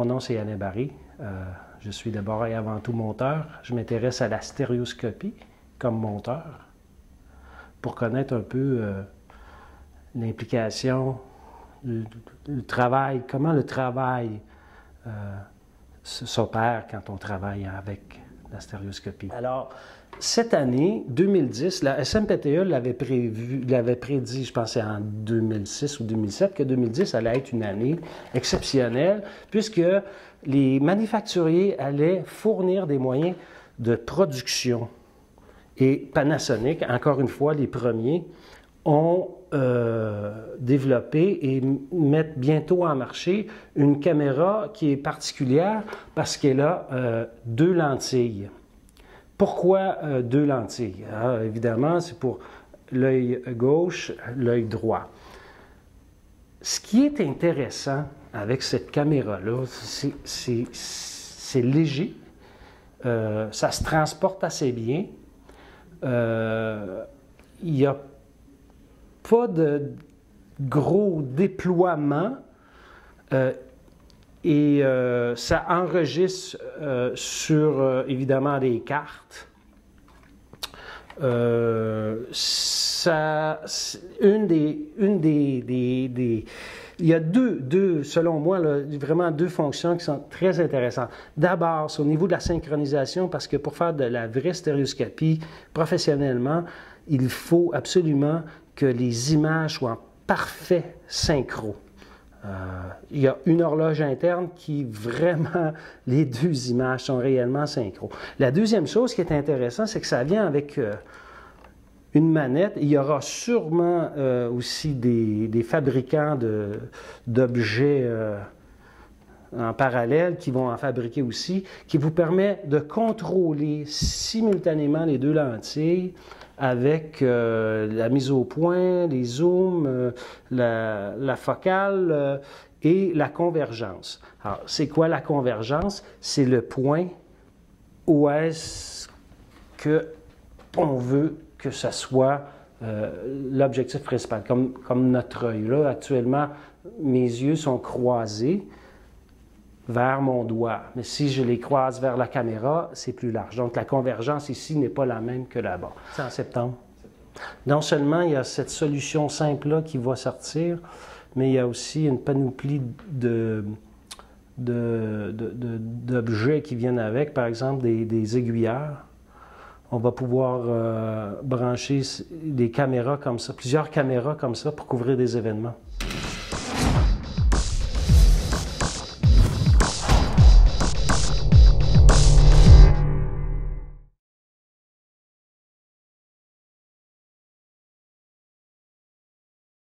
Mon nom, c'est Alain Barry. Je suis d'abord et avant tout monteur. Je m'intéresse à la stéréoscopie comme monteur pour connaître un peu l'implication, le travail, comment le travail s'opère quand on travaille avec la stéréoscopie. Alors, cette année, 2010, la SMPTE l'avait prédit, je pense en 2006 ou 2007, que 2010 allait être une année exceptionnelle, puisque les manufacturiers allaient fournir des moyens de production. Et Panasonic, encore une fois, les premiers, ont développé et mettent bientôt en marché une caméra qui est particulière parce qu'elle a deux lentilles. Pourquoi deux lentilles? Alors, évidemment, c'est pour l'œil gauche, l'œil droit. Ce qui est intéressant avec cette caméra-là, c'est léger, ça se transporte assez bien, il n'y a pas de gros déploiement et ça enregistre sur, évidemment, des cartes. Il y a selon moi, là, vraiment deux fonctions qui sont très intéressantes. D'abord, c'est au niveau de la synchronisation, parce que pour faire de la vraie stéréoscopie professionnellement, il faut absolument que les images soient en parfait synchro. Il y a une horloge interne qui vraiment, les deux images sont réellement synchro. La deuxième chose qui est intéressante, c'est que ça vient avec une manette. Il y aura sûrement aussi des fabricants d'objets en parallèle qui vont en fabriquer aussi, qui vous permet de contrôler simultanément les deux lentilles avec la mise au point, les zooms, la focale et la convergence. Alors, c'est quoi la convergence? C'est le point où est-ce qu'on veut que ce soit l'objectif principal. Comme notre œil. Là, actuellement, mes yeux sont croisés vers mon doigt. Mais si je les croise vers la caméra, c'est plus large. Donc, la convergence ici n'est pas la même que là-bas. C'est en septembre. Non seulement il y a cette solution simple-là qui va sortir, mais il y a aussi une panoplie d'objets qui viennent avec, par exemple des aiguilleurs. On va pouvoir brancher des caméras comme ça, plusieurs caméras comme ça pour couvrir des événements.